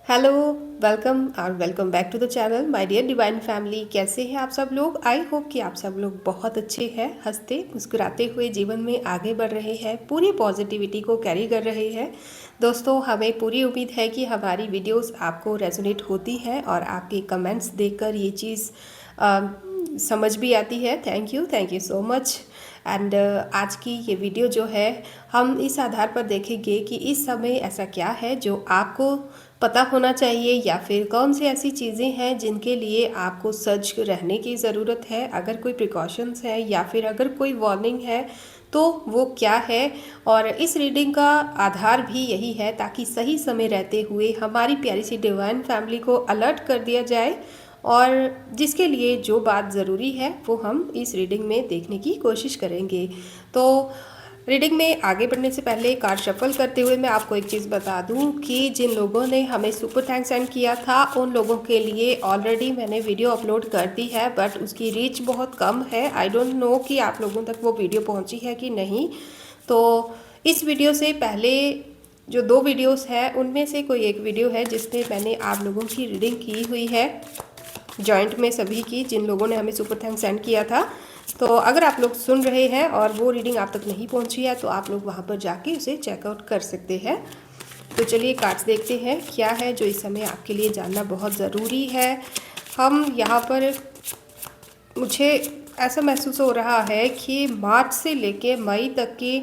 Hello, welcome और welcome back to the channel my dear divine family. कैसे हैं आप सब लोग? आई होप कि आप सब लोग बहुत अच्छे हैं, हंसते मुस्कुराते हुए जीवन में आगे बढ़ रहे हैं, पूरी पॉजिटिविटी को कैरी कर रहे हैं। दोस्तों, हमें पूरी उम्मीद है कि हमारी वीडियोस आपको रेजोनेट होती है और आपके कमेंट्स देखकर ये चीज़ समझ भी आती है। Thank you so much. And आज की ये वीडियो जो है, हम इस आधार पर देखेंगे कि इस समय ऐसा क्या है जो आपको पता होना चाहिए, या फिर कौन सी ऐसी चीज़ें हैं जिनके लिए आपको सजग रहने की ज़रूरत है। अगर कोई प्रिकॉशंस है या फिर अगर कोई वार्निंग है तो वो क्या है। और इस रीडिंग का आधार भी यही है ताकि सही समय रहते हुए हमारी प्यारी सी डिवाइन फैमिली को अलर्ट कर दिया जाए, और जिसके लिए जो बात ज़रूरी है वो हम इस रीडिंग में देखने की कोशिश करेंगे। तो रीडिंग में आगे बढ़ने से पहले कार्ड शफल करते हुए मैं आपको एक चीज़ बता दूं कि जिन लोगों ने हमें सुपर थैंक्स सेंड किया था उन लोगों के लिए ऑलरेडी मैंने वीडियो अपलोड कर दी है, बट उसकी रीच बहुत कम है। आई डोंट नो कि आप लोगों तक वो वीडियो पहुंची है कि नहीं। तो इस वीडियो से पहले जो दो वीडियोस है उनमें से कोई एक वीडियो है जिसमें मैंने आप लोगों की रीडिंग की हुई है, जॉइंट में सभी की, जिन लोगों ने हमें सुपर थैंक्स सेंड किया था। तो अगर आप लोग सुन रहे हैं और वो रीडिंग आप तक नहीं पहुंची है तो आप लोग वहां पर जाके उसे चेकआउट कर सकते हैं। तो चलिए कार्ड्स देखते हैं क्या है जो इस समय आपके लिए जानना बहुत ज़रूरी है। हम यहाँ पर, मुझे ऐसा महसूस हो रहा है कि मार्च से लेके मई तक की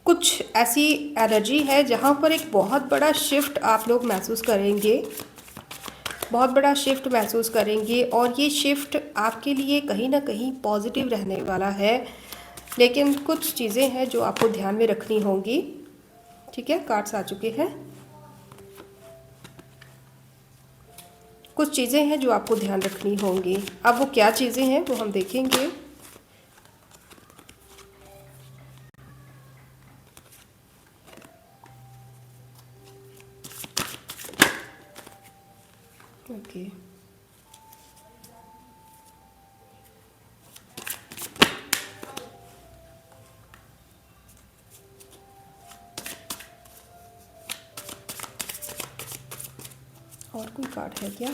कुछ ऐसी एनर्जी है जहाँ पर एक बहुत बड़ा शिफ्ट आप लोग महसूस करेंगे, बहुत बड़ा शिफ्ट महसूस करेंगे। और ये शिफ्ट आपके लिए कहीं ना कहीं पॉजिटिव रहने वाला है, लेकिन कुछ चीज़ें हैं जो आपको ध्यान में रखनी होंगी। ठीक है, कार्ड्स आ चुके हैं। कुछ चीज़ें हैं जो आपको ध्यान रखनी होंगी। अब वो क्या चीज़ें हैं वो हम देखेंगे। ओके, और कोई कार्ड है क्या?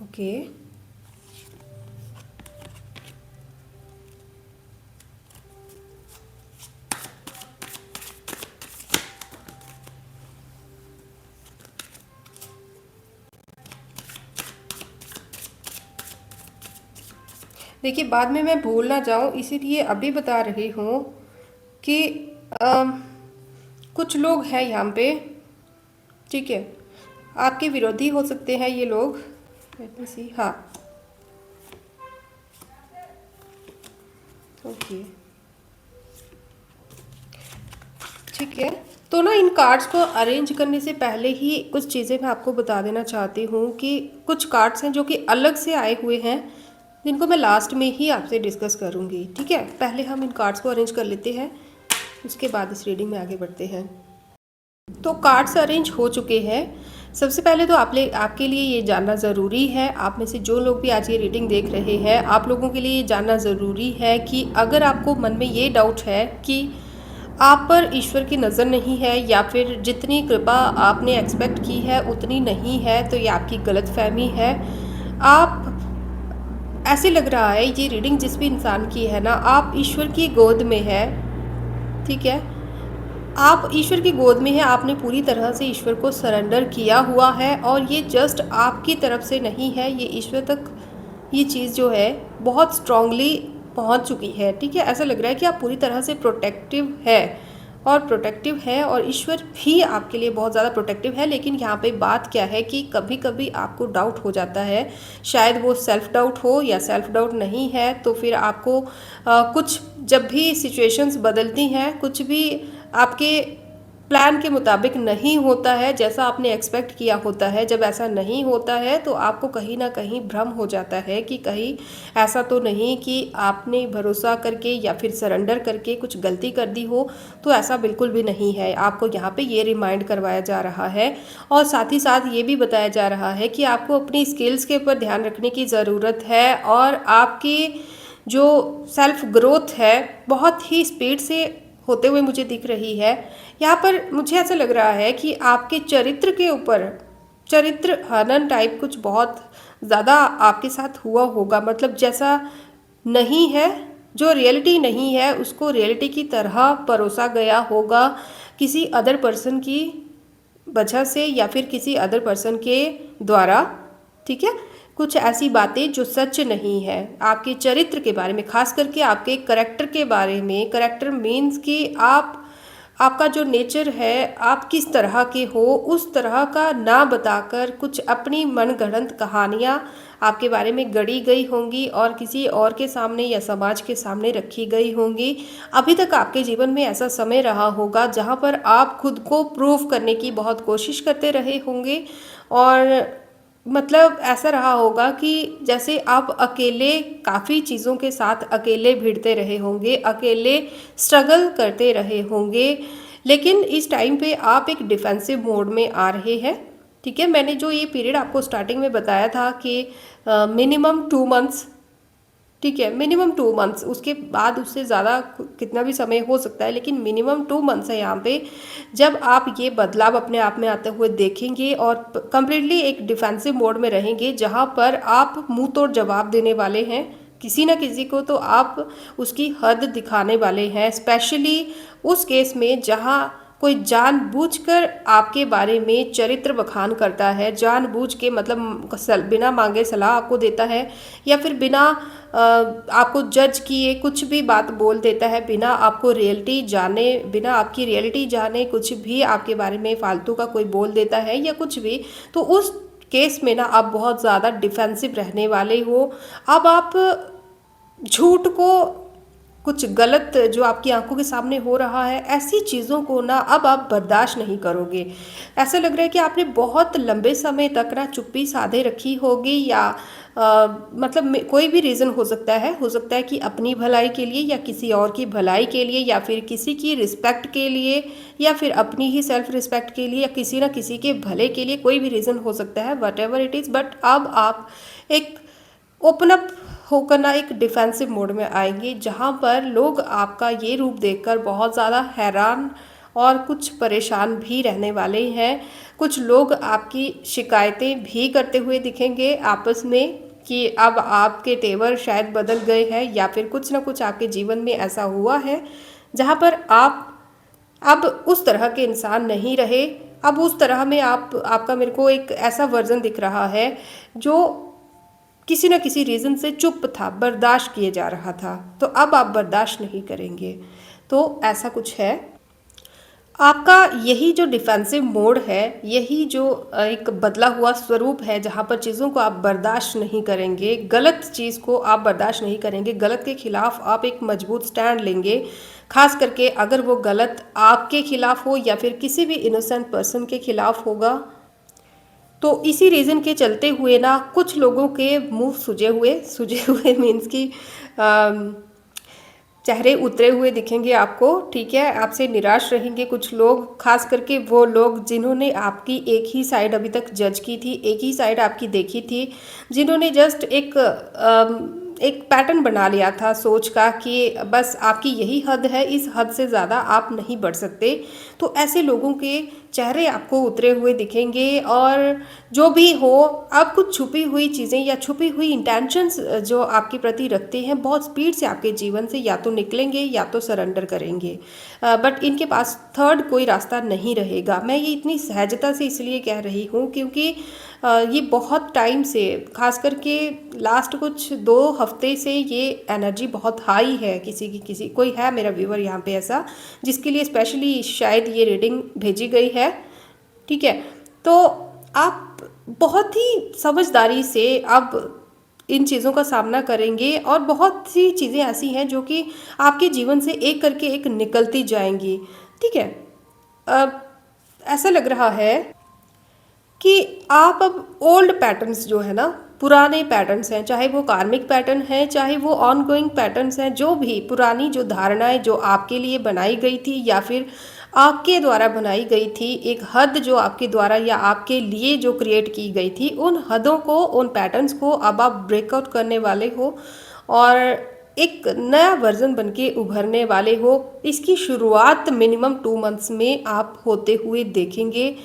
ओके, देखिए, बाद में मैं भूल ना जाऊं इसीलिए अभी बता रही हूँ कि कुछ लोग हैं यहाँ पे, ठीक है, आपके विरोधी हो सकते हैं ये लोग। लेट मी सी, हाँ, ओके, ठीक है। तो ना, इन कार्ड्स को अरेंज करने से पहले ही कुछ चीज़ें मैं आपको बता देना चाहती हूँ कि कुछ कार्ड्स हैं जो कि अलग से आए हुए हैं, जिनको मैं लास्ट में ही आपसे डिस्कस करूँगी। ठीक है, पहले हम इन कार्ड्स को अरेंज कर लेते हैं, उसके बाद इस रीडिंग में आगे बढ़ते हैं। तो कार्ड्स अरेंज हो चुके हैं। सबसे पहले तो आपके लिए ये जानना ज़रूरी है, आप में से जो लोग भी आज ये रीडिंग देख रहे हैं, आप लोगों के लिए ये जानना ज़रूरी है कि अगर आपको मन में ये डाउट है कि आप पर ईश्वर की नज़र नहीं है, या फिर जितनी कृपा आपने एक्सपेक्ट की है उतनी नहीं है, तो ये आपकी गलतफहमी है। आप, ऐसे लग रहा है ये रीडिंग जिस भी इंसान की है ना, आप ईश्वर की गोद में है। ठीक है, आप ईश्वर की गोद में है, आपने पूरी तरह से ईश्वर को सरेंडर किया हुआ है, और ये जस्ट आपकी तरफ से नहीं है, ये ईश्वर तक ये चीज़ जो है बहुत स्ट्रांगली पहुंच चुकी है। ठीक है, ऐसा लग रहा है कि आप पूरी तरह से प्रोटेक्टिव है, और ईश्वर भी आपके लिए बहुत ज़्यादा प्रोटेक्टिव है। लेकिन यहाँ पे बात क्या है कि कभी कभी आपको डाउट हो जाता है, शायद वो सेल्फ डाउट हो या सेल्फ डाउट नहीं है, तो फिर आपको कुछ, जब भी सिचुएशंस बदलती हैं, कुछ भी आपके प्लान के मुताबिक नहीं होता है, जैसा आपने एक्सपेक्ट किया होता है। जब ऐसा नहीं होता है तो आपको कहीं ना कहीं भ्रम हो जाता है कि कहीं ऐसा तो नहीं कि आपने भरोसा करके या फिर सरेंडर करके कुछ गलती कर दी हो। तो ऐसा बिल्कुल भी नहीं है। आपको यहाँ पे ये रिमाइंड करवाया जा रहा है और साथ ही साथ ये भी बताया जा रहा है कि आपको अपनी स्किल्स के ऊपर ध्यान रखने की ज़रूरत है और आपकी जो सेल्फ ग्रोथ है बहुत ही स्पीड से होते हुए मुझे दिख रही है। यहाँ पर मुझे ऐसा लग रहा है कि आपके चरित्र के ऊपर चरित्र हनन टाइप कुछ बहुत ज़्यादा आपके साथ हुआ होगा। मतलब जैसा नहीं है, जो रियलिटी नहीं है उसको रियलिटी की तरह परोसा गया होगा किसी अदर पर्सन की वजह से या फिर किसी अदर पर्सन के द्वारा। ठीक है, कुछ ऐसी बातें जो सच नहीं है आपके चरित्र के बारे में, खास करके आपके करेक्टर के बारे में। करेक्टर मीन्स कि आपका जो नेचर है, आप किस तरह के हो, उस तरह का ना बताकर कुछ अपनी मनगढ़ंत कहानियाँ आपके बारे में गढ़ी गई होंगी और किसी और के सामने या समाज के सामने रखी गई होंगी। अभी तक आपके जीवन में ऐसा समय रहा होगा जहाँ पर आप खुद को प्रूव करने की बहुत कोशिश करते रहे होंगे और मतलब ऐसा रहा होगा कि जैसे आप अकेले काफ़ी चीज़ों के साथ अकेले भिड़ते रहे होंगे, अकेले स्ट्रगल करते रहे होंगे। लेकिन इस टाइम पे आप एक डिफेंसिव मोड में आ रहे हैं। ठीक है, मैंने जो ये पीरियड आपको स्टार्टिंग में बताया था कि मिनिमम 2 मंथ्स, ठीक है, मिनिमम 2 मंथ्स, उसके बाद उससे ज़्यादा कितना भी समय हो सकता है, लेकिन मिनिमम 2 मंथ्स है यहाँ पे। जब आप ये बदलाव अपने आप में आते हुए देखेंगे और कंप्लीटली एक डिफेंसिव मोड में रहेंगे जहाँ पर आप मुंह तोड़ जवाब देने वाले हैं किसी ना किसी को, तो आप उसकी हद दिखाने वाले हैं। स्पेशली उस केस में जहाँ कोई जानबूझकर आपके बारे में चरित्र बखान करता है, जानबूझ के मतलब बिना मांगे सलाह आपको देता है या फिर बिना आपको जज किए कुछ भी बात बोल देता है, बिना आपको रियलिटी जाने, बिना आपकी रियलिटी जाने कुछ भी आपके बारे में फालतू का कोई बोल देता है या कुछ भी। तो उस केस में ना आप बहुत ज़्यादा डिफेंसिव रहने वाले हो। अब आप झूठ को, कुछ गलत जो आपकी आंखों के सामने हो रहा है, ऐसी चीज़ों को ना अब आप बर्दाश्त नहीं करोगे। ऐसा लग रहा है कि आपने बहुत लंबे समय तक ना चुप्पी साधे रखी होगी या मतलब कोई भी रीज़न हो सकता है कि अपनी भलाई के लिए या किसी और की भलाई के लिए या फिर किसी की रिस्पेक्ट के लिए या फिर अपनी ही सेल्फ रिस्पेक्ट के लिए या किसी ना किसी के भले के लिए, कोई भी रीज़न हो सकता है, what ever it is. But अब आप एक ओपन अप होकर ना एक डिफेंसिव मोड में आएंगे जहाँ पर लोग आपका ये रूप देखकर बहुत ज़्यादा हैरान और कुछ परेशान भी रहने वाले हैं। कुछ लोग आपकी शिकायतें भी करते हुए दिखेंगे आपस में कि अब आपके तेवर शायद बदल गए हैं या फिर कुछ ना कुछ आपके जीवन में ऐसा हुआ है जहाँ पर आप अब उस तरह के इंसान नहीं रहे। अब उस तरह में आपका मेरे को एक ऐसा वर्जन दिख रहा है जो किसी न किसी रीज़न से चुप था, बर्दाश्त किए जा रहा था, तो अब आप बर्दाश्त नहीं करेंगे। तो ऐसा कुछ है। आपका यही जो डिफेंसिव मोड है, यही जो एक बदला हुआ स्वरूप है जहाँ पर चीज़ों को आप बर्दाश्त नहीं करेंगे, गलत चीज़ को आप बर्दाश्त नहीं करेंगे, गलत के खिलाफ आप एक मजबूत स्टैंड लेंगे। खास करके अगर वो गलत आपके खिलाफ हो या फिर किसी भी इनोसेंट पर्सन के खिलाफ होगा। तो इसी रीज़न के चलते हुए ना कुछ लोगों के मुंह सूजे हुए मीन्स कि चेहरे उतरे हुए दिखेंगे आपको। ठीक है, आपसे निराश रहेंगे कुछ लोग, खास करके वो लोग जिन्होंने आपकी एक ही साइड अभी तक जज की थी, एक ही साइड आपकी देखी थी, जिन्होंने जस्ट एक पैटर्न बना लिया था सोच का कि बस आपकी यही हद है, इस हद से ज़्यादा आप नहीं बढ़ सकते। तो ऐसे लोगों के चेहरे आपको उतरे हुए दिखेंगे और जो भी हो, आप कुछ छुपी हुई चीज़ें या छुपी हुई इंटेंशंस जो आपके प्रति रखते हैं बहुत स्पीड से आपके जीवन से या तो निकलेंगे या तो सरेंडर करेंगे। बट इनके पास थर्ड कोई रास्ता नहीं रहेगा। मैं ये इतनी सहजता से इसलिए कह रही हूँ क्योंकि ये बहुत टाइम से, खास करके लास्ट कुछ 2 हफ्ते से ये एनर्जी बहुत हाई है। किसी कोई है मेरा व्यूअर यहाँ पे ऐसा जिसके लिए स्पेशली शायद ये रीडिंग भेजी गई है। ठीक है, तो आप बहुत ही समझदारी से अब इन चीज़ों का सामना करेंगे और बहुत सी चीज़ें ऐसी हैं जो कि आपके जीवन से एक करके एक निकलती जाएंगी। ठीक है, अ, ऐसा लग रहा है कि आप अब ओल्ड पैटर्न्स जो है ना, पुराने पैटर्न्स हैं, चाहे वो कार्मिक पैटर्न है, चाहे वो ऑनगोइंग पैटर्न्स हैं, जो भी पुरानी जो धारणाएं जो आपके लिए बनाई गई थी या फिर आपके द्वारा बनाई गई थी, एक हद जो आपके द्वारा या आपके लिए जो क्रिएट की गई थी, उन हदों को, उन पैटर्न्स को अब आप ब्रेकआउट करने वाले हो और एक नया वर्जन बनके उभरने वाले हो। इसकी शुरुआत मिनिमम 2 मंथ्स में आप होते हुए देखेंगे।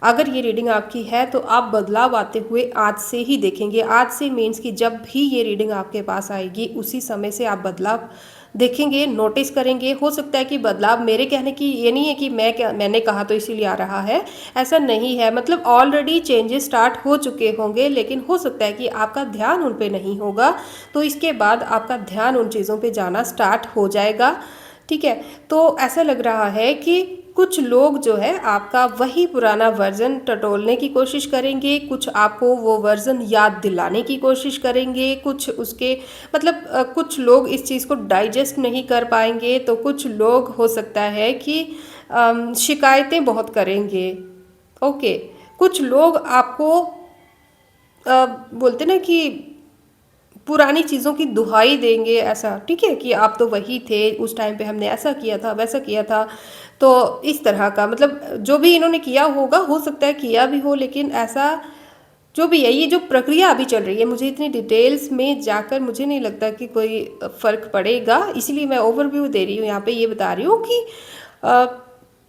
अगर ये रीडिंग आपकी है तो आप बदलाव आते हुए आज से ही देखेंगे। आज से मीन्स कि जब भी ये रीडिंग आपके पास आएगी उसी समय से आप बदलाव देखेंगे, नोटिस करेंगे। हो सकता है कि बदलाव मेरे कहने की ये नहीं है कि मैंने कहा तो इसीलिए आ रहा है, ऐसा नहीं है। मतलब ऑलरेडी चेंजेस स्टार्ट हो चुके होंगे, लेकिन हो सकता है कि आपका ध्यान उन पे नहीं होगा, तो इसके बाद आपका ध्यान उन चीज़ों पे जाना स्टार्ट हो जाएगा। ठीक है, तो ऐसा लग रहा है कि कुछ लोग जो है आपका वही पुराना वर्जन टटोलने की कोशिश करेंगे, कुछ आपको वो वर्जन याद दिलाने की कोशिश करेंगे, कुछ उसके मतलब कुछ लोग इस चीज़ को डाइजेस्ट नहीं कर पाएंगे, तो कुछ लोग हो सकता है कि शिकायतें बहुत करेंगे। ओके, कुछ लोग आपको बोलते ना कि पुरानी चीज़ों की दुहाई देंगे, ऐसा ठीक है कि आप तो वही थे, उस टाइम पे हमने ऐसा किया था, वैसा किया था। तो इस तरह का मतलब जो भी इन्होंने किया होगा, हो सकता है किया भी हो, लेकिन ऐसा जो भी है, ये जो प्रक्रिया अभी चल रही है, मुझे इतनी डिटेल्स में जाकर मुझे नहीं लगता कि कोई फ़र्क पड़ेगा, इसलिए मैं ओवरव्यू दे रही हूँ यहाँ पे। ये बता रही हूँ कि अ,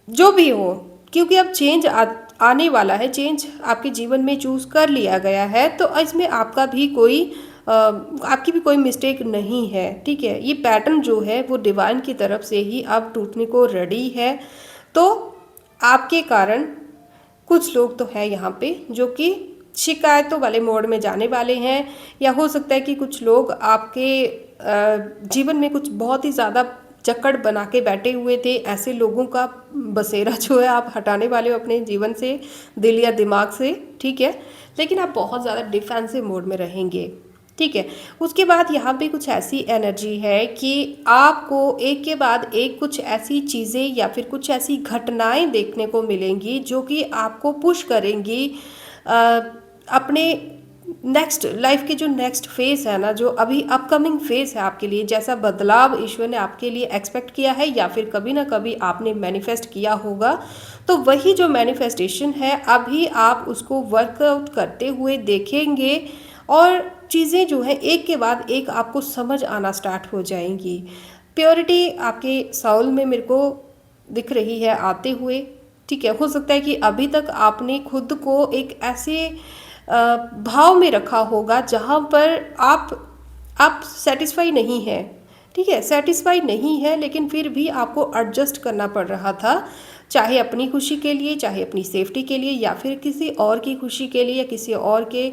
जो भी हो, क्योंकि अब चेंज आने वाला है, चेंज आपके जीवन में चूज़ कर लिया गया है, तो इसमें आपका भी कोई आपकी भी कोई मिस्टेक नहीं है। ठीक है, ये पैटर्न जो है वो डिवाइन की तरफ से ही अब टूटने को रेडी है। तो आपके कारण कुछ लोग तो है यहाँ पे जो कि शिकायतों वाले मोड में जाने वाले हैं, या हो सकता है कि कुछ लोग आपके जीवन में कुछ बहुत ही ज़्यादा जकड़ बना के बैठे हुए थे, ऐसे लोगों का बसेरा जो है आप हटाने वाले हो अपने जीवन से, दिल या दिमाग से। ठीक है, लेकिन आप बहुत ज़्यादा डिफेंसिव मोड में रहेंगे। ठीक है, उसके बाद यहाँ पे कुछ ऐसी एनर्जी है कि आपको एक के बाद एक कुछ ऐसी चीज़ें या फिर कुछ ऐसी घटनाएं देखने को मिलेंगी जो कि आपको पुश करेंगी अपने नेक्स्ट लाइफ के जो नेक्स्ट फेज है ना, जो अभी अपकमिंग फेज है आपके लिए, जैसा बदलाव ईश्वर ने आपके लिए एक्सपेक्ट किया है या फिर कभी ना कभी आपने मैनिफेस्ट किया होगा, तो वही जो मैनिफेस्टेशन है अभी आप उसको वर्कआउट करते हुए देखेंगे और चीज़ें जो है एक के बाद एक आपको समझ आना स्टार्ट हो जाएंगी। प्योरिटी आपके साउल में मेरे को दिख रही है आते हुए। ठीक है, हो सकता है कि अभी तक आपने खुद को एक ऐसे भाव में रखा होगा जहाँ पर आप सेटिस्फाई नहीं है। ठीक है, सेटिस्फाई नहीं है, लेकिन फिर भी आपको एडजस्ट करना पड़ रहा था, चाहे अपनी खुशी के लिए, चाहे अपनी सेफ्टी के लिए, या फिर किसी और की खुशी के लिए, या किसी और के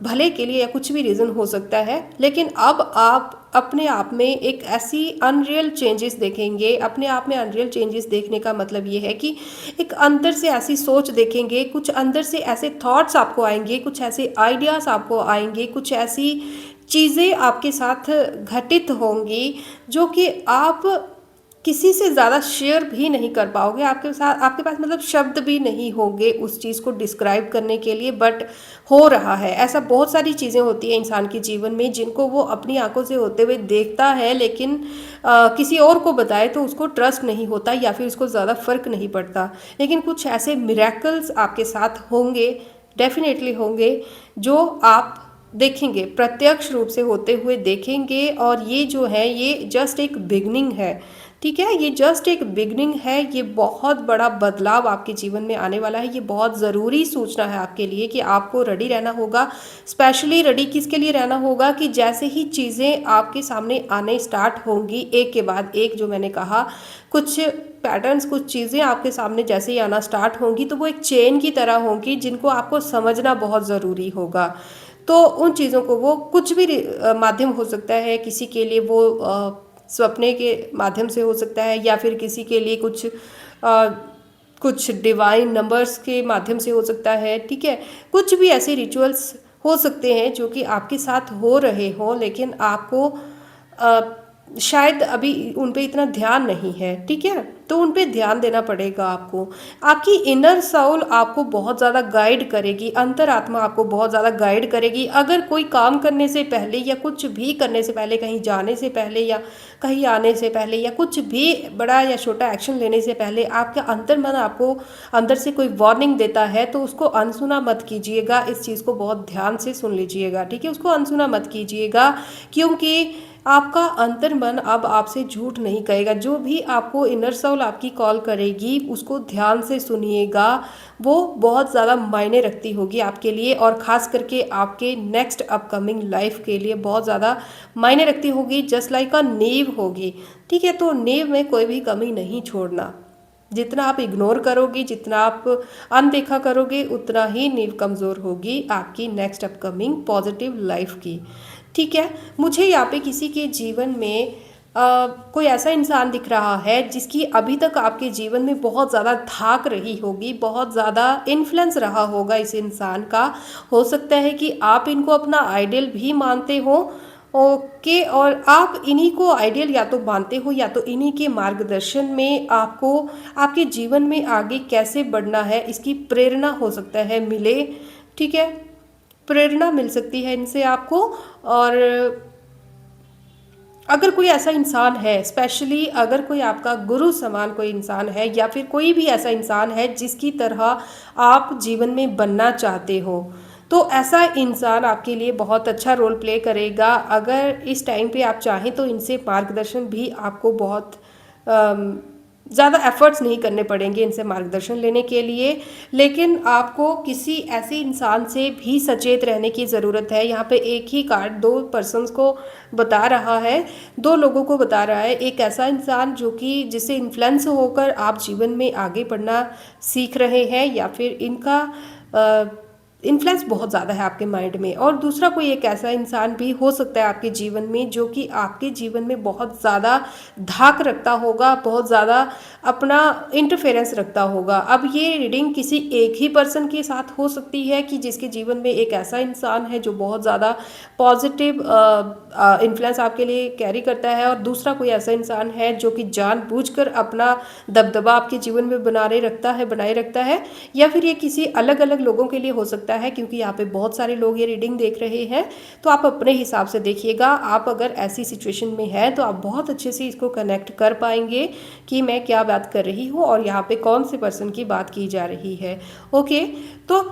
भले के लिए, या कुछ भी रीज़न हो सकता है। लेकिन अब आप अपने आप में एक ऐसी अनरियल चेंजेस देखेंगे। अपने आप में अनरियल चेंजेस देखने का मतलब ये है कि एक अंदर से ऐसी सोच देखेंगे, कुछ अंदर से ऐसे थॉट्स आपको आएंगे, कुछ ऐसे आइडियाज़ आपको आएंगे, कुछ ऐसी चीज़ें आपके साथ घटित होंगी जो कि आप किसी से ज़्यादा शेयर भी नहीं कर पाओगे। आपके साथ, आपके पास मतलब शब्द भी नहीं होंगे उस चीज़ को डिस्क्राइब करने के लिए, बट हो रहा है ऐसा। बहुत सारी चीज़ें होती हैं इंसान के जीवन में जिनको वो अपनी आंखों से होते हुए देखता है, लेकिन किसी और को बताए तो उसको ट्रस्ट नहीं होता या फिर उसको ज़्यादा फर्क नहीं पड़ता। लेकिन कुछ ऐसे मिरेकल्स आपके साथ होंगे, डेफिनेटली होंगे, जो आप देखेंगे, प्रत्यक्ष रूप से होते हुए देखेंगे। और ये जो है ये जस्ट एक बिगनिंग है। ठीक है, ये जस्ट एक बिगनिंग है। ये बहुत बड़ा बदलाव आपके जीवन में आने वाला है। ये बहुत ज़रूरी सूचना है आपके लिए कि आपको रेडी रहना होगा। स्पेशली रेडी किसके लिए रहना होगा कि जैसे ही चीज़ें आपके सामने आने स्टार्ट होंगी एक के बाद एक, जो मैंने कहा, कुछ पैटर्न्स, कुछ चीज़ें आपके सामने जैसे ही आना स्टार्ट होंगी तो वो एक चेन की तरह होंगी जिनको आपको समझना बहुत ज़रूरी होगा। तो उन चीज़ों को, वो कुछ भी माध्यम हो सकता है, किसी के लिए वो सपने के माध्यम से हो सकता है, या फिर किसी के लिए कुछ डिवाइन नंबर्स के माध्यम से हो सकता है। ठीक है, कुछ भी ऐसे रिचुअल्स हो सकते हैं जो कि आपके साथ हो रहे हों, लेकिन आपको शायद अभी उन पे इतना ध्यान नहीं है। ठीक है, तो उन पे ध्यान देना पड़ेगा आपको। आपकी इनर सोल आपको बहुत ज़्यादा गाइड करेगी, अंतरात्मा आपको बहुत ज़्यादा गाइड करेगी। अगर कोई काम करने से पहले या कुछ भी करने से पहले, कहीं जाने से पहले या कहीं आने से पहले या कुछ भी बड़ा या छोटा एक्शन लेने से पहले आपका अंतर्मन आपको अंदर से कोई वार्निंग देता है, तो उसको अनसुना मत कीजिएगा। इस चीज़ को बहुत ध्यान से सुन लीजिएगा, ठीक है। उसको अनसुना मत कीजिएगा, क्योंकि आपका अंतर्मन अब आपसे झूठ नहीं कहेगा। जो भी आपको इनर सोल आपकी कॉल करेगी उसको ध्यान से सुनिएगा। वो बहुत ज़्यादा मायने रखती होगी आपके लिए, और ख़ास करके आपके नेक्स्ट अपकमिंग लाइफ के लिए बहुत ज़्यादा मायने रखती होगी। जस्ट लाइक अ नींव होगी, ठीक है। तो नींव में कोई भी कमी नहीं छोड़ना। जितना आप इग्नोर करोगे, जितना आप अनदेखा करोगे, उतना ही नींव कमज़ोर होगी आपकी नेक्स्ट अपकमिंग पॉजिटिव लाइफ की, ठीक है। मुझे यहाँ पे किसी के जीवन में कोई ऐसा इंसान दिख रहा है जिसकी अभी तक आपके जीवन में बहुत ज़्यादा धाक रही होगी, बहुत ज़्यादा इन्फ्लुएंस रहा होगा इस इंसान का। हो सकता है कि आप इनको अपना आइडियल भी मानते हो, ओके, और आप इन्हीं को आइडियल या तो मानते हो या तो इन्हीं के मार्गदर्शन में आपको आपके जीवन में आगे कैसे बढ़ना है इसकी प्रेरणा हो सकता है मिले, ठीक है। प्रेरणा मिल सकती है इनसे आपको। और अगर कोई ऐसा इंसान है, स्पेशली अगर कोई आपका गुरु समान कोई इंसान है, या फिर कोई भी ऐसा इंसान है जिसकी तरह आप जीवन में बनना चाहते हो, तो ऐसा इंसान आपके लिए बहुत अच्छा रोल प्ले करेगा। अगर इस टाइम पे आप चाहें तो इनसे मार्गदर्शन भी आपको बहुत ज़्यादा एफर्ट्स नहीं करने पड़ेंगे इनसे मार्गदर्शन लेने के लिए। लेकिन आपको किसी ऐसे इंसान से भी सचेत रहने की ज़रूरत है। यहाँ पे एक ही कार्ड दो पर्सन्स को बता रहा है, दो लोगों को बता रहा है। एक ऐसा इंसान जो कि जिससे इन्फ्लुएंस होकर आप जीवन में आगे बढ़ना सीख रहे हैं, या फिर इनका इन्फ्लुएंस बहुत ज़्यादा है आपके माइंड में। और दूसरा कोई एक ऐसा इंसान भी हो सकता है आपके जीवन में जो कि आपके जीवन में बहुत ज़्यादा धाक रखता होगा, बहुत ज़्यादा अपना इंटरफेरेंस रखता होगा। अब ये रीडिंग किसी एक ही पर्सन के साथ हो सकती है कि जिसके जीवन में एक ऐसा इंसान है जो बहुत ज़्यादा पॉजिटिव इन्फ्लुएंस आपके लिए कैरी करता है, और दूसरा कोई ऐसा इंसान है जो कि जानबूझकर अपना दबदबा आपके जीवन में बनाए रखता है। या फिर ये किसी अलग अलग लोगों के लिए हो सकता है, क्योंकि यहाँ पे बहुत सारे लोग ये रीडिंग देख रहे हैं। तो आप अपने हिसाब से देखिएगा। आप अगर ऐसी सिचुएशन में हैं तो आप बहुत अच्छे से इसको कनेक्ट कर पाएंगे कि मैं क्या बात कर रही हूँ और यहाँ पे कौन से पर्सन की बात की जा रही है, ओके। तो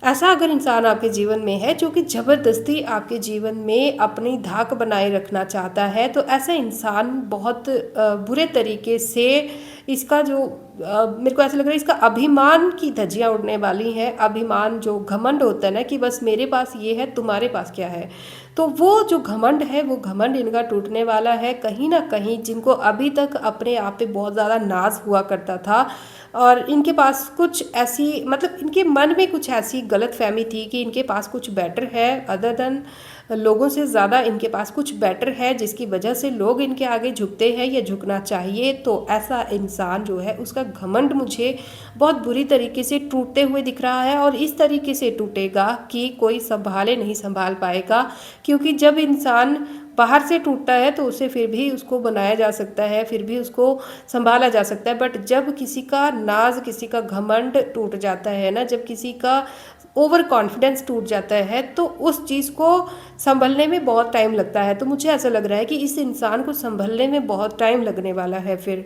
ऐसा अगर इंसान आपके जीवन में है जो कि ज़बरदस्ती आपके जीवन में अपनी धाक बनाए रखना चाहता है, तो ऐसा इंसान बहुत बुरे तरीके से इसका जो मेरे को ऐसा लग रहा है इसका अभिमान की धज्जियां उड़ने वाली हैं। अभिमान जो घमंड होता है ना कि बस मेरे पास ये है, तुम्हारे पास क्या है, तो वो जो घमंड है वो घमंड इनका टूटने वाला है कहीं ना कहीं। जिनको अभी तक अपने आप पे बहुत ज़्यादा नाज हुआ करता था, और इनके पास कुछ ऐसी मतलब इनके मन में कुछ ऐसी गलत फहमी थी कि इनके पास कुछ बेटर है, अदर देन लोगों से ज़्यादा इनके पास कुछ बेटर है, जिसकी वजह से लोग इनके आगे झुकते हैं या झुकना चाहिए। तो ऐसा इंसान जो है उसका घमंड मुझे बहुत बुरी तरीके से टूटते हुए दिख रहा है, और इस तरीके से टूटेगा कि कोई संभाले नहीं संभाल पाएगा। क्योंकि जब इंसान बाहर से टूटता है तो उसे फिर भी उसको बनाया जा सकता है, फिर भी उसको संभाला जा सकता है। बट जब किसी का नाज, किसी का घमंड टूट जाता है ना, जब किसी का ओवर कॉन्फिडेंस टूट जाता है, तो उस चीज़ को संभलने में बहुत टाइम लगता है। तो मुझे ऐसा लग रहा है कि इस इंसान को संभलने में बहुत टाइम लगने वाला है फिर,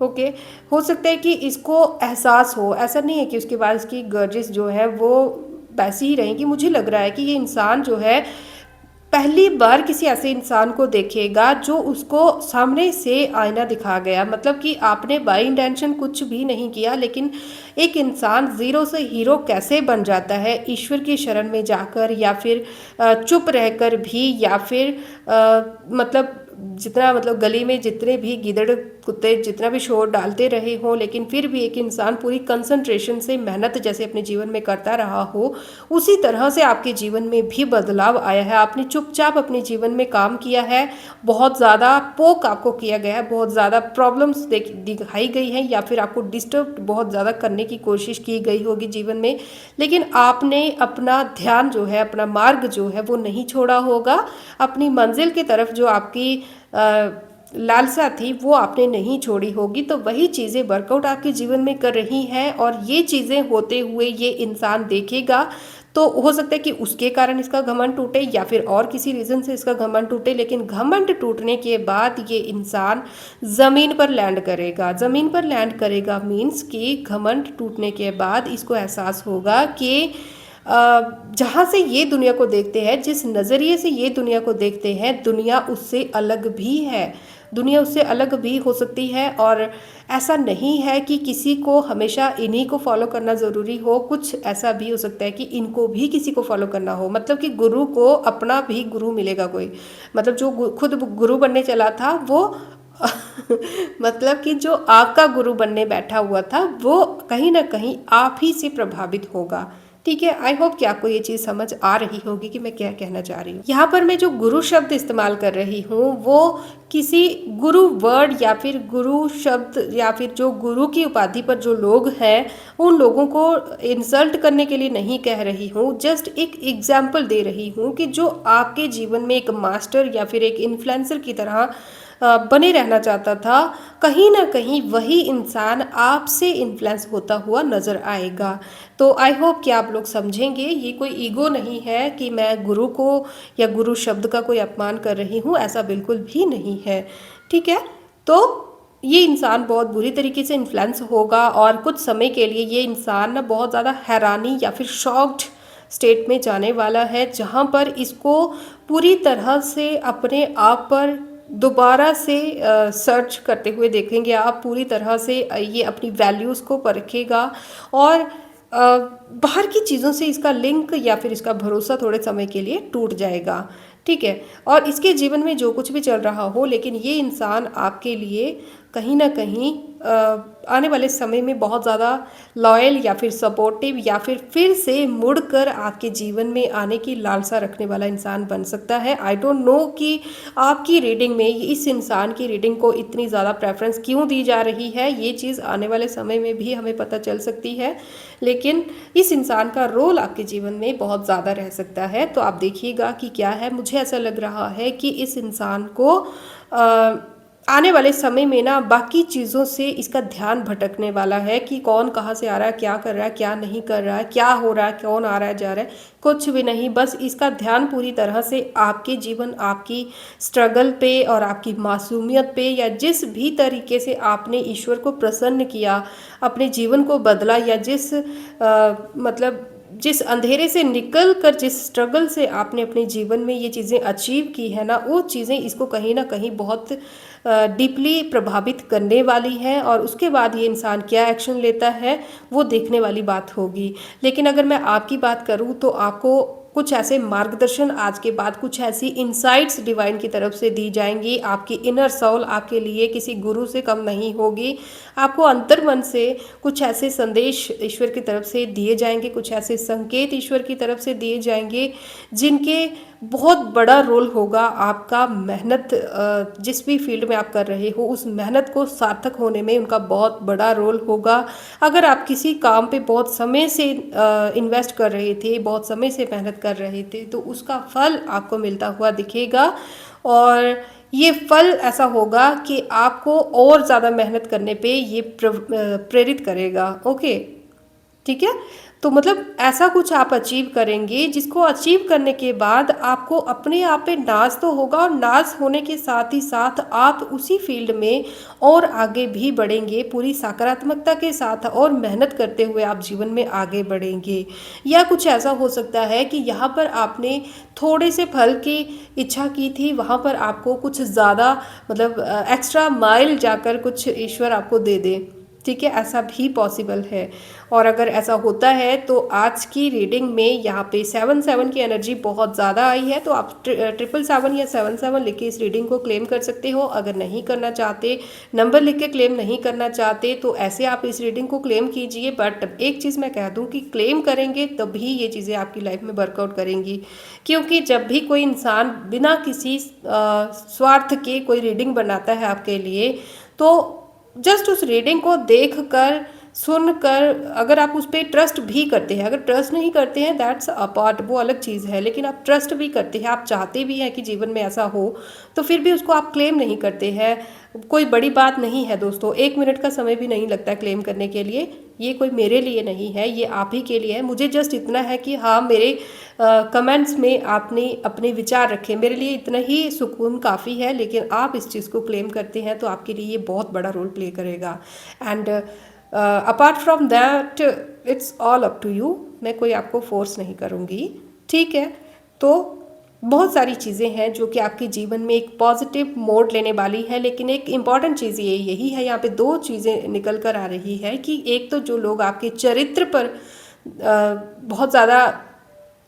ओके। हो सकता है कि इसको एहसास हो, ऐसा नहीं है कि उसके बाद इसकी गर्जिश जो है वो वैसी ही रहेगी। मुझे लग रहा है कि ये इंसान जो है पहली बार किसी ऐसे इंसान को देखेगा जो उसको सामने से आईना दिखा गया। मतलब कि आपने बाई इंटेंशन कुछ भी नहीं किया, लेकिन एक इंसान ज़ीरो से हीरो कैसे बन जाता है ईश्वर की शरण में जाकर, या फिर चुप रहकर भी, या फिर मतलब जितना मतलब गली में जितने भी गिदड़ कुत्ते जितना भी शोर डालते रहे हों, लेकिन फिर भी एक इंसान पूरी कंसंट्रेशन से मेहनत जैसे अपने जीवन में करता रहा हो, उसी तरह से आपके जीवन में भी बदलाव आया है। आपने चुपचाप अपने जीवन में काम किया है, बहुत ज़्यादा पोक आपको किया गया है, बहुत ज़्यादा प्रॉब्लम्स दिखाई गई हैं, या फिर आपको डिस्टर्ब बहुत ज़्यादा करने की कोशिश की गई होगी जीवन में, लेकिन आपने अपना ध्यान जो है, अपना मार्ग जो है वो नहीं छोड़ा होगा। अपनी मंजिल की तरफ जो आपकी लालसा थी वो आपने नहीं छोड़ी होगी, तो वही चीज़ें वर्कआउट आपके जीवन में कर रही हैं और ये चीज़ें होते हुए ये इंसान देखेगा, तो हो सकता है कि उसके कारण इसका घमंड टूटे या फिर और किसी रीज़न से इसका घमंड टूटे, लेकिन घमंड टूटने के बाद ये इंसान ज़मीन पर लैंड करेगा। ज़मीन पर लैंड करेगा मीन्स कि घमंड टूटने के बाद इसको एहसास होगा कि जहाँ से ये दुनिया को देखते हैं, जिस नज़रिए से ये दुनिया को देखते हैं, दुनिया उससे अलग भी है। दुनिया उससे अलग भी हो सकती है और ऐसा नहीं है कि किसी को हमेशा इन्हीं को फॉलो करना ज़रूरी हो, कुछ ऐसा भी हो सकता है कि इनको भी किसी को फॉलो करना हो। मतलब कि गुरु को अपना भी गुरु मिलेगा कोई, मतलब जो खुद गुरु बनने चला था वो मतलब कि जो आपका गुरु बनने बैठा हुआ था वो कहीं ना कहीं आप ही से प्रभावित होगा। ठीक है, आई होप कि आपको ये चीज़ समझ आ रही होगी कि मैं क्या कहना चाह रही हूँ। यहाँ पर मैं जो गुरु शब्द इस्तेमाल कर रही हूँ वो किसी गुरु वर्ड या फिर गुरु शब्द या फिर जो गुरु की उपाधि पर जो लोग हैं उन लोगों को इंसल्ट करने के लिए नहीं कह रही हूँ, जस्ट एक एग्जाम्पल दे रही हूँ कि जो आपके जीवन में एक मास्टर या फिर एक इन्फ्लुएंसर की तरह बने रहना चाहता था, कहीं ना कहीं वही इंसान आपसे इन्फ्लुएंस होता हुआ नज़र आएगा। तो आई होप कि आप लोग समझेंगे, ये कोई ईगो नहीं है कि मैं गुरु को या गुरु शब्द का कोई अपमान कर रही हूँ, ऐसा बिल्कुल भी नहीं है। ठीक है, तो ये इंसान बहुत बुरी तरीके से इन्फ्लुएंस होगा और कुछ समय के लिए ये इंसान ना बहुत ज़्यादा हैरानी या फिर शॉक्ड स्टेट में जाने वाला है, जहाँ पर इसको पूरी तरह से अपने आप पर दोबारा से सर्च करते हुए देखेंगे आप, पूरी तरह से ये अपनी वैल्यूज़ को परखेगा और बाहर की चीज़ों से इसका लिंक या फिर इसका भरोसा थोड़े समय के लिए टूट जाएगा। ठीक है, और इसके जीवन में जो कुछ भी चल रहा हो, लेकिन ये इंसान आपके लिए कहीं ना कहीं आने वाले समय में बहुत ज़्यादा लॉयल या फिर सपोर्टिव या फिर से मुड़कर आपके जीवन में आने की लालसा रखने वाला इंसान बन सकता है। आई डोंट नो कि आपकी रीडिंग में इस इंसान की रीडिंग को इतनी ज़्यादा प्रेफरेंस क्यों दी जा रही है, ये चीज़ आने वाले समय में भी हमें पता चल सकती है, लेकिन इस इंसान का रोल आपके जीवन में बहुत ज़्यादा रह सकता है। तो आप देखिएगा कि क्या है। मुझे ऐसा लग रहा है कि इस इंसान को आने वाले समय में ना बाकी चीज़ों से इसका ध्यान भटकने वाला है कि कौन कहाँ से आ रहा है, क्या कर रहा है, क्या नहीं कर रहा है, क्या हो रहा है, कौन आ रहा है जा रहा है, कुछ भी नहीं। बस इसका ध्यान पूरी तरह से आपके जीवन, आपकी स्ट्रगल पे और आपकी मासूमियत पे, या जिस भी तरीके से आपने ईश्वर को प्रसन्न किया, अपने जीवन को बदला, या मतलब जिस अंधेरे से निकल कर जिस स्ट्रगल से आपने अपने जीवन में ये चीज़ें अचीव की है ना, वो चीज़ें इसको कहीं ना कहीं बहुत डीपली प्रभावित करने वाली हैं और उसके बाद ये इंसान क्या एक्शन लेता है वो देखने वाली बात होगी। लेकिन अगर मैं आपकी बात करूँ तो आपको कुछ ऐसे मार्गदर्शन आज के बाद, कुछ ऐसी इनसाइट्स डिवाइन की तरफ से दी जाएंगी। आपकी इनर सोल आपके लिए किसी गुरु से कम नहीं होगी। आपको अंतर्मन से कुछ ऐसे संदेश ईश्वर की तरफ से दिए जाएंगे, कुछ ऐसे संकेत ईश्वर की तरफ से दिए जाएंगे जिनके बहुत बड़ा रोल होगा आपका मेहनत, जिस भी फील्ड में आप कर रहे हो उस मेहनत को सार्थक होने में उनका बहुत बड़ा रोल होगा। अगर आप किसी काम पे बहुत समय से इन्वेस्ट कर रहे थे, बहुत समय से मेहनत कर रहे थे, तो उसका फल आपको मिलता हुआ दिखेगा और ये फल ऐसा होगा कि आपको और ज़्यादा मेहनत करने पे ये प्रेरित करेगा। ओके, ठीक है। तो मतलब ऐसा कुछ आप अचीव करेंगे जिसको अचीव करने के बाद आपको अपने आप पे नाज तो होगा और नाज होने के साथ ही साथ आप उसी फील्ड में और आगे भी बढ़ेंगे पूरी सकारात्मकता के साथ और मेहनत करते हुए आप जीवन में आगे बढ़ेंगे। या कुछ ऐसा हो सकता है कि यहाँ पर आपने थोड़े से फल की इच्छा की थी, वहाँ पर आपको कुछ ज़्यादा मतलब एक्स्ट्रा माइल जाकर कुछ ईश्वर आपको दे दे। ठीक है, ऐसा भी पॉसिबल है। और अगर ऐसा होता है तो आज की रीडिंग में यहाँ पे 7-7 की एनर्जी बहुत ज़्यादा आई है, तो आप 777 या 77 लिख के इस रीडिंग को क्लेम कर सकते हो। अगर नहीं करना चाहते, नंबर लिख के क्लेम नहीं करना चाहते, तो ऐसे आप इस रीडिंग को क्लेम कीजिए। बट एक चीज़ मैं कह दूँ कि क्लेम करेंगे तभी ये चीज़ें आपकी लाइफ में वर्कआउट करेंगी, क्योंकि जब भी कोई इंसान बिना किसी स्वार्थ के कोई रीडिंग बनाता है आपके लिए, तो जस्ट उस रीडिंग को देखकर सुनकर अगर आप उस पर ट्रस्ट भी करते हैं, अगर ट्रस्ट नहीं करते हैं दैट्स अपार्ट, वो अलग चीज़ है, लेकिन आप ट्रस्ट भी करते हैं, आप चाहते भी हैं कि जीवन में ऐसा हो, तो फिर भी उसको आप क्लेम नहीं करते हैं, कोई बड़ी बात नहीं है दोस्तों। 1 मिनट का समय भी नहीं लगता क्लेम करने के लिए। ये कोई मेरे लिए नहीं है, ये आप ही के लिए है। मुझे जस्ट इतना है कि हाँ, मेरे कमेंट्स में आपने अपने विचार रखे, मेरे लिए इतना ही सुकून काफ़ी है। लेकिन आप इस चीज़ को क्लेम करते हैं तो आपके लिए ये बहुत बड़ा रोल प्ले करेगा। And apart from that it's all up to you, मैं कोई आपको फोर्स नहीं करूँगी, ठीक है। तो बहुत सारी चीज़ें हैं जो कि आपके जीवन में एक पॉजिटिव मोड लेने वाली है, लेकिन एक इम्पॉर्टेंट चीज़ ये यही है, यहाँ पे दो चीज़ें निकल कर आ रही है कि एक तो जो लोग आपके चरित्र पर बहुत ज़्यादा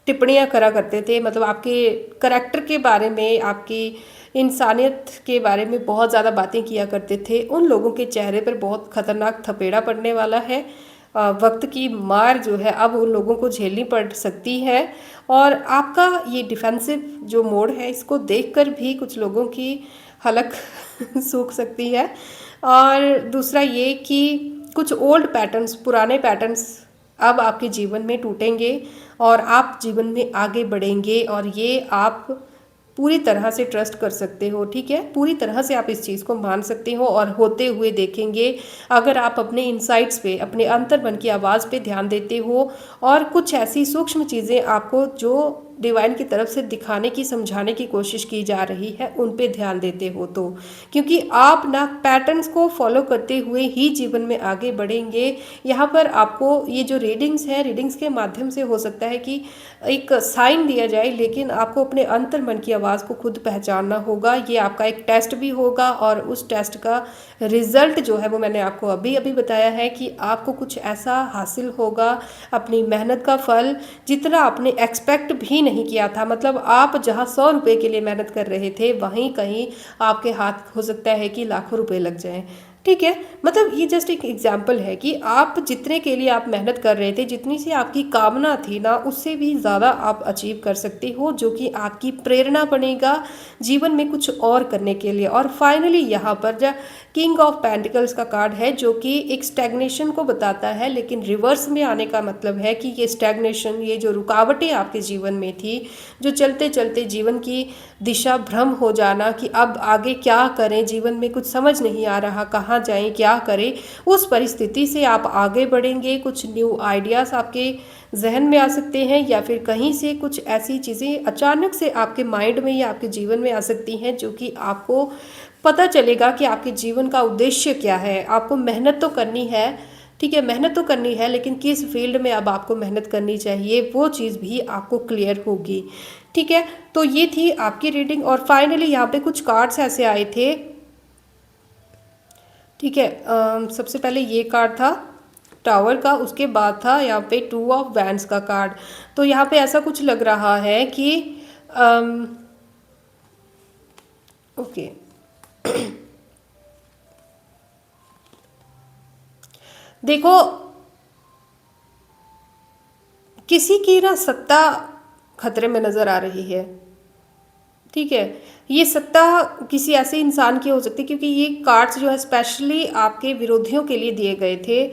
टिप्पणियाँ करा करते थे, मतलब आपके करैक्टर के बारे में, आपकी इंसानियत के बारे में बहुत ज़्यादा बातें किया करते थे, उन लोगों के चेहरे पर बहुत खतरनाक थपेड़ा पड़ने वाला है। वक्त की मार जो है अब उन लोगों को झेलनी पड़ सकती है। और आपका ये डिफेंसिव जो मोड है, इसको देखकर भी कुछ लोगों की हलक सूख सकती है। और दूसरा ये कि कुछ ओल्ड पैटर्न्स, पुराने पैटर्न्स अब आपके जीवन में टूटेंगे और आप जीवन में आगे बढ़ेंगे, और ये आप पूरी तरह से ट्रस्ट कर सकते हो, ठीक है। पूरी तरह से आप इस चीज़ को मान सकते हो और होते हुए देखेंगे अगर आप अपने इनसाइट्स पे, अपने अंतर्मन की आवाज़ पे ध्यान देते हो और कुछ ऐसी सूक्ष्म चीज़ें आपको जो डिवाइन की तरफ से दिखाने की, समझाने की कोशिश की जा रही है, उन पे ध्यान देते हो तो, क्योंकि आप ना पैटर्न्स को फॉलो करते हुए ही जीवन में आगे बढ़ेंगे। यहाँ पर आपको ये जो रीडिंग्स है, रीडिंग्स के माध्यम से हो सकता है कि एक साइन दिया जाए, लेकिन आपको अपने अंतर्मन की आवाज़ को खुद पहचानना होगा। ये आपका एक टेस्ट भी होगा और उस टेस्ट का रिजल्ट जो है वो मैंने आपको अभी अभी बताया है कि आपको कुछ ऐसा हासिल होगा, अपनी मेहनत का फल जितना आपने एक्सपेक्ट भी नहीं किया था। मतलब आप जहाँ 100 रुपये के लिए मेहनत कर रहे थे, वहीं कहीं आपके हाथ हो सकता है कि लाखों रुपए लग जाएं, ठीक है। मतलब ये जस्ट एक एग्जाम्पल है कि आप जितने के लिए आप मेहनत कर रहे थे, जितनी सी आपकी कामना थी ना, उससे भी ज़्यादा आप अचीव कर सकते हो, जो कि आपकी प्रेरणा बनेगा जीवन में कुछ और करने के लिए। और फाइनली यहाँ पर जो किंग ऑफ पेंटिकल्स का कार्ड है, जो कि एक स्टैग्नेशन को बताता है, लेकिन रिवर्स में आने का मतलब है कि ये स्टैग्नेशन, ये जो रुकावटें आपके जीवन में थी, जो चलते चलते जीवन की दिशा भ्रम हो जाना कि अब आगे क्या करें, जीवन में कुछ समझ नहीं आ रहा, कहाँ जाएं, क्या करें, उस परिस्थिति से आप आगे बढ़ेंगे। कुछ न्यू आइडियाज़ आपके जहन में आ सकते हैं, या फिर कहीं से कुछ ऐसी चीज़ें अचानक से आपके माइंड में या आपके जीवन में आ सकती हैं, जो कि आपको पता चलेगा कि आपके जीवन का उद्देश्य क्या है। आपको मेहनत तो करनी है, ठीक है, मेहनत तो करनी है, लेकिन किस फील्ड में अब आपको मेहनत करनी चाहिए, वो चीज़ भी आपको क्लियर होगी, ठीक है। तो ये थी आपकी रीडिंग। और फाइनली यहाँ पे कुछ कार्ड्स ऐसे आए थे, ठीक है। सबसे पहले ये कार्ड था टावर का, उसके बाद था यहाँ पे 2 ऑफ वैंड्स का कार्ड। तो यहाँ पे ऐसा कुछ लग रहा है कि ओके देखो, किसी की ना सत्ता खतरे में नज़र आ रही है, ठीक है। ये सत्ता किसी ऐसे इंसान की हो सकती है, क्योंकि ये कार्ड्स जो है स्पेशली आपके विरोधियों के लिए दिए गए थे।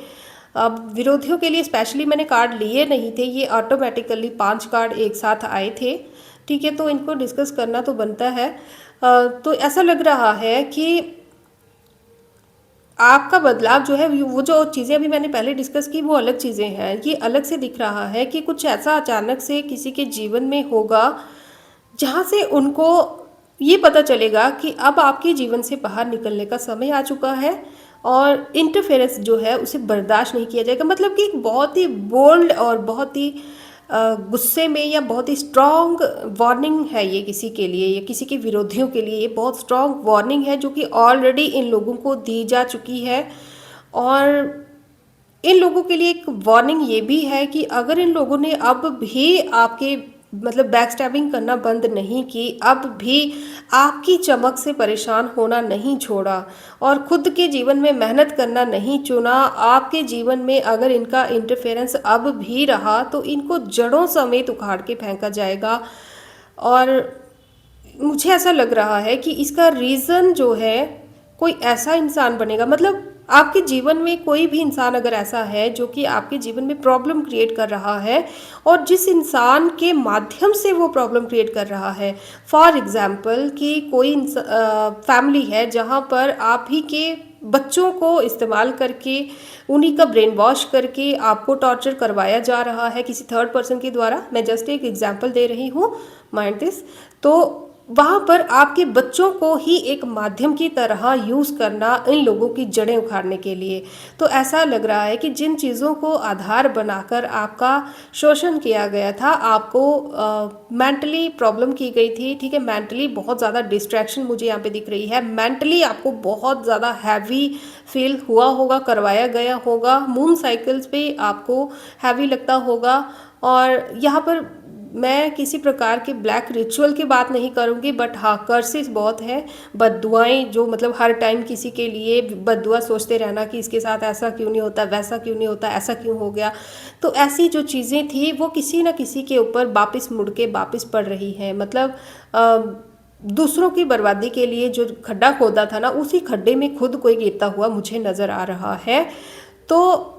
अब विरोधियों के लिए स्पेशली मैंने कार्ड लिए नहीं थे, ये ऑटोमेटिकली 5 कार्ड एक साथ आए थे, ठीक है। तो इनको डिस्कस करना तो बनता है। तो ऐसा लग रहा है कि आपका बदलाव जो है, वो जो चीज़ें अभी मैंने पहले डिस्कस की वो अलग चीज़ें हैं, ये अलग से दिख रहा है कि कुछ ऐसा अचानक से किसी के जीवन में होगा जहाँ से उनको ये पता चलेगा कि अब आपके जीवन से बाहर निकलने का समय आ चुका है और इंटरफेरेंस जो है उसे बर्दाश्त नहीं किया जाएगा। मतलब कि एक बहुत ही बोल्ड और बहुत ही गुस्से में या बहुत ही स्ट्रॉन्ग वार्निंग है ये किसी के लिए, या किसी के विरोधियों के लिए ये बहुत स्ट्रॉन्ग वार्निंग है, जो कि ऑलरेडी इन लोगों को दी जा चुकी है। और इन लोगों के लिए एक वार्निंग ये भी है कि अगर इन लोगों ने अब भी आपके मतलब बैक स्टैबिंग करना बंद नहीं की, अब भी आपकी चमक से परेशान होना नहीं छोड़ा और खुद के जीवन में मेहनत करना नहीं चुना, आपके जीवन में अगर इनका इंटरफेरेंस अब भी रहा तो इनको जड़ों समेत उखाड़ के फेंका जाएगा। और मुझे ऐसा लग रहा है कि इसका रीज़न जो है, कोई ऐसा इंसान बनेगा, मतलब आपके जीवन में कोई भी इंसान अगर ऐसा है जो कि आपके जीवन में प्रॉब्लम क्रिएट कर रहा है, और जिस इंसान के माध्यम से वो प्रॉब्लम क्रिएट कर रहा है, फॉर एग्जांपल कि कोई फैमिली है जहाँ पर आप ही के बच्चों को इस्तेमाल करके, उन्हीं का ब्रेन वॉश करके आपको टॉर्चर करवाया जा रहा है किसी थर्ड पर्सन के द्वारा। मैं जस्ट एक एग्जांपल दे रही हूँ, माइंड दिस। तो वहाँ पर आपके बच्चों को ही एक माध्यम की तरह यूज़ करना इन लोगों की जड़ें उखाड़ने के लिए। तो ऐसा लग रहा है कि जिन चीज़ों को आधार बनाकर आपका शोषण किया गया था, आपको मेंटली प्रॉब्लम की गई थी, ठीक है, मेंटली बहुत ज़्यादा डिस्ट्रैक्शन मुझे यहाँ पे दिख रही है, मेंटली आपको बहुत ज़्यादा हैवी फील हुआ होगा, करवाया गया होगा, मून साइकिल्स पे आपको हैवी लगता होगा। और यहाँ पर मैं किसी प्रकार के ब्लैक रिचुअल की बात नहीं करूँगी, बट हाँ, कर्सेस बहुत है, बद्दुआएं, जो मतलब हर टाइम किसी के लिए बद्दुआ सोचते रहना कि इसके साथ ऐसा क्यों नहीं होता, वैसा क्यों नहीं होता, ऐसा क्यों हो गया। तो ऐसी जो चीज़ें थी वो किसी न किसी के ऊपर वापस मुड़ के वापस पड़ रही हैं। मतलब दूसरों की बर्बादी के लिए जो खड्डा खोदा था ना, उसी खड्डे में खुद कोई गिरता हुआ मुझे नज़र आ रहा है। तो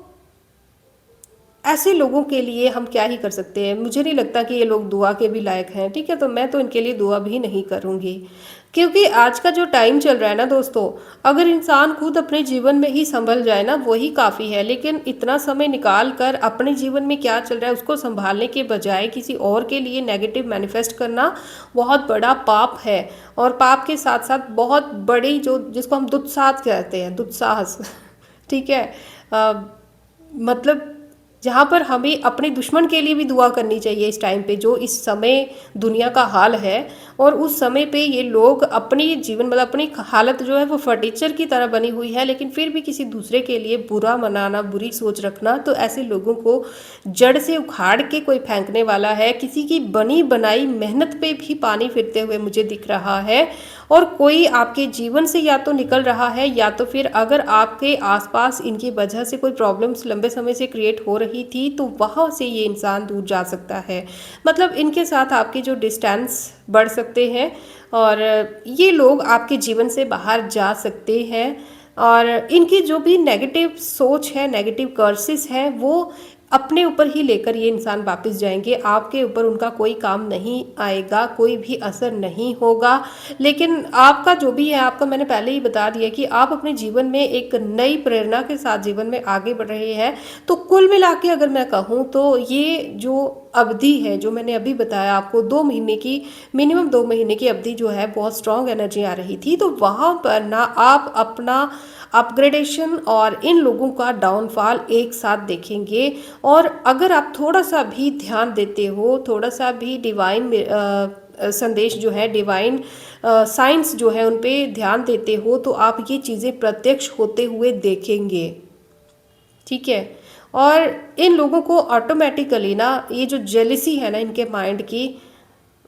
ऐसे लोगों के लिए हम क्या ही कर सकते हैं। मुझे नहीं लगता कि ये लोग दुआ के भी लायक हैं, ठीक है। तो मैं तो इनके लिए दुआ भी नहीं करूँगी, क्योंकि आज का जो टाइम चल रहा है ना दोस्तों, अगर इंसान खुद अपने जीवन में ही संभल जाए ना, वही काफ़ी है। लेकिन इतना समय निकाल कर अपने जीवन में क्या चल रहा है उसको संभालने के बजाय किसी और के लिए नेगेटिव मैनिफेस्ट करना बहुत बड़ा पाप है। और पाप के साथ साथ बहुत बड़ी, जो जिसको हम दुस्साहस कहते हैं, दुस्साहस ठीक है। मतलब जहाँ पर हमें अपने दुश्मन के लिए भी दुआ करनी चाहिए इस टाइम पे, जो इस समय दुनिया का हाल है। और उस समय पे ये लोग अपनी जीवन, मतलब अपनी हालत जो है वो फर्नीचर की तरह बनी हुई है, लेकिन फिर भी किसी दूसरे के लिए बुरा मनाना, बुरी सोच रखना, तो ऐसे लोगों को जड़ से उखाड़ के कोई फेंकने वाला है। किसी की बनी बनाई मेहनत पे भी पानी फिरते हुए मुझे दिख रहा है। और कोई आपके जीवन से या तो निकल रहा है, या तो फिर अगर आपके आसपास इनकी वजह से कोई प्रॉब्लम्स लंबे समय से क्रिएट हो रही थी, तो वहाँ से ये इंसान दूर जा सकता है। मतलब इनके साथ आपके जो डिस्टेंस बढ़ सकते हैं, और ये लोग आपके जीवन से बाहर जा सकते हैं। और इनकी जो भी नेगेटिव सोच है, नेगेटिव कर्सेस हैं, वो अपने ऊपर ही लेकर ये इंसान वापस जाएंगे। आपके ऊपर उनका कोई काम नहीं आएगा, कोई भी असर नहीं होगा। लेकिन आपका जो भी है, आपका मैंने पहले ही बता दिया कि आप अपने जीवन में एक नई प्रेरणा के साथ जीवन में आगे बढ़ रहे हैं। तो कुल मिला के अगर मैं कहूँ तो ये जो अवधि है, जो मैंने अभी बताया आपको, 2 महीने की, मिनिमम 2 महीने की अवधि जो है, बहुत स्ट्रांग एनर्जी आ रही थी। तो वहाँ पर ना आप अपना अपग्रेडेशन और इन लोगों का डाउनफॉल एक साथ देखेंगे। और अगर आप थोड़ा सा भी ध्यान देते हो, थोड़ा सा भी डिवाइन संदेश जो है, डिवाइन साइंस जो है, उन पे ध्यान देते हो, तो आप ये चीज़ें प्रत्यक्ष होते हुए देखेंगे, ठीक है। और इन लोगों को ऑटोमेटिकली ना, ये जो जेलिसी है ना इनके माइंड की,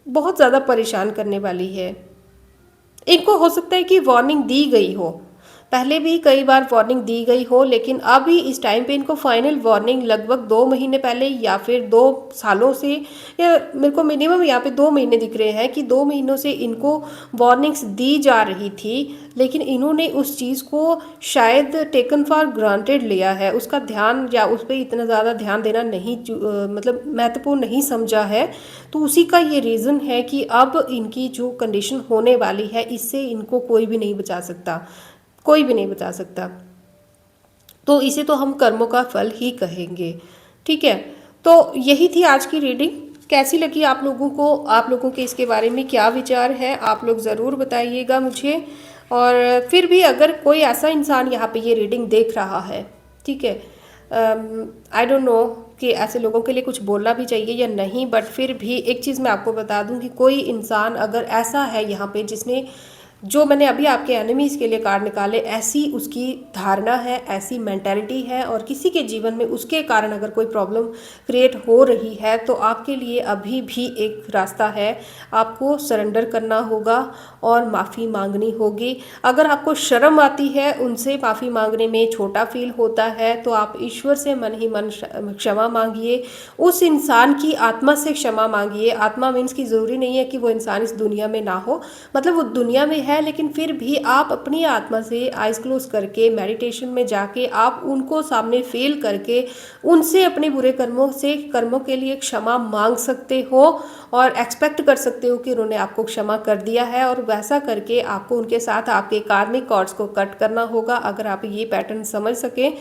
बहुत ज़्यादा परेशान करने वाली है। इनको हो सकता है कि वार्निंग दी गई हो, पहले भी कई बार वार्निंग दी गई हो, लेकिन अभी इस टाइम पे इनको फाइनल वार्निंग लगभग 2 महीने पहले, या फिर 2 सालों से, या मेरे को मिनिमम यहाँ पे 2 महीने दिख रहे हैं कि 2 महीनों से इनको वार्निंग्स दी जा रही थी। लेकिन इन्होंने उस चीज़ को शायद टेकन फॉर ग्रांटेड लिया है, उसका ध्यान या उस पर इतना ज़्यादा ध्यान देना नहीं, मतलब महत्वपूर्ण नहीं समझा है। तो उसी का ये रीज़न है कि अब इनकी जो कंडीशन होने वाली है, इससे इनको कोई भी नहीं बचा सकता, कोई भी नहीं बता सकता। तो इसे तो हम कर्मों का फल ही कहेंगे, ठीक है। तो यही थी आज की रीडिंग। कैसी लगी आप लोगों को, आप लोगों के इसके बारे में क्या विचार है, आप लोग ज़रूर बताइएगा मुझे। और फिर भी अगर कोई ऐसा इंसान यहाँ पे ये रीडिंग देख रहा है, ठीक है, आई डोंट नो कि ऐसे लोगों के लिए कुछ बोलना भी चाहिए या नहीं, बट फिर भी एक चीज़ मैं आपको बता दूं कि कोई इंसान अगर ऐसा है यहाँ पे, जिसने, जो मैंने अभी आपके एनिमीज़ के लिए कार्ड निकाले, ऐसी उसकी धारणा है, ऐसी मेंटालिटी है, और किसी के जीवन में उसके कारण अगर कोई प्रॉब्लम क्रिएट हो रही है, तो आपके लिए अभी भी एक रास्ता है। आपको सरेंडर करना होगा और माफ़ी मांगनी होगी। अगर आपको शर्म आती है उनसे माफ़ी मांगने में, छोटा फील होता है, तो आप ईश्वर से मन ही मन क्षमा मांगिए, उस इंसान की आत्मा से क्षमा मांगिए। आत्मा मीन्स की ज़रूरी नहीं है कि वो इंसान इस दुनिया में ना हो, मतलब वो दुनिया में है, है, लेकिन फिर भी आप अपनी आत्मा से आइज़ क्लोज करके मेडिटेशन में जाके आप उनको सामने फील करके उनसे अपने बुरे कर्मों के लिए क्षमा मांग सकते हो और एक्सपेक्ट कर सकते हो कि उन्होंने आपको क्षमा कर दिया है। और वैसा करके आपको उनके साथ आपके कार्मिक कॉर्ड्स को कट करना होगा। अगर आप ये पैटर्न समझ सकें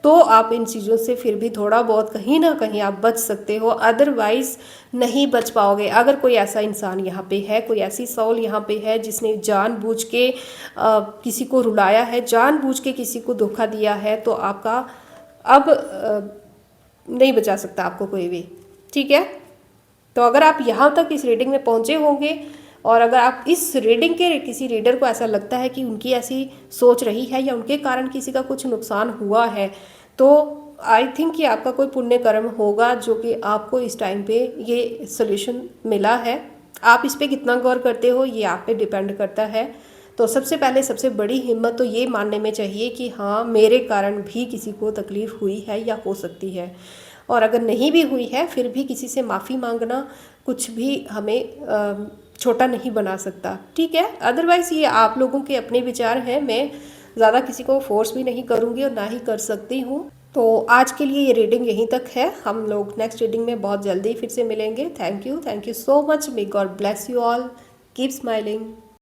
तो आप इन चीज़ों से फिर भी थोड़ा बहुत कहीं ना कहीं आप बच सकते हो, अदरवाइज नहीं बच पाओगे। अगर कोई ऐसा इंसान यहाँ पे है, कोई ऐसी सोल यहाँ पे है जिसने जानबूझ के किसी को रुलाया है, जानबूझ के किसी को धोखा दिया है, तो आपका अब नहीं बचा सकता आपको कोई भी। ठीक है, तो अगर आप यहाँ तक इस रीडिंग में पहुँचे होंगे और अगर आप इस रीडिंग के किसी रीडर को ऐसा लगता है कि उनकी ऐसी सोच रही है या उनके कारण किसी का कुछ नुकसान हुआ है, तो आई थिंक कि आपका कोई पुण्य कर्म होगा जो कि आपको इस टाइम पे ये सोल्यूशन मिला है। आप इस पे कितना गौर करते हो ये आप पे डिपेंड करता है। तो सबसे पहले सबसे बड़ी हिम्मत तो ये मानने में चाहिए कि हाँ, मेरे कारण भी किसी को तकलीफ़ हुई है या हो सकती है। और अगर नहीं भी हुई है फिर भी किसी से माफ़ी मांगना कुछ भी हमें छोटा नहीं बना सकता। ठीक है, अदरवाइज़ ये आप लोगों के अपने विचार हैं, मैं ज़्यादा किसी को फोर्स भी नहीं करूँगी और ना ही कर सकती हूँ। तो आज के लिए ये रीडिंग यहीं तक है। हम लोग नेक्स्ट रीडिंग में बहुत जल्दी फिर से मिलेंगे। Thank you so much. May God bless you all. Keep smiling.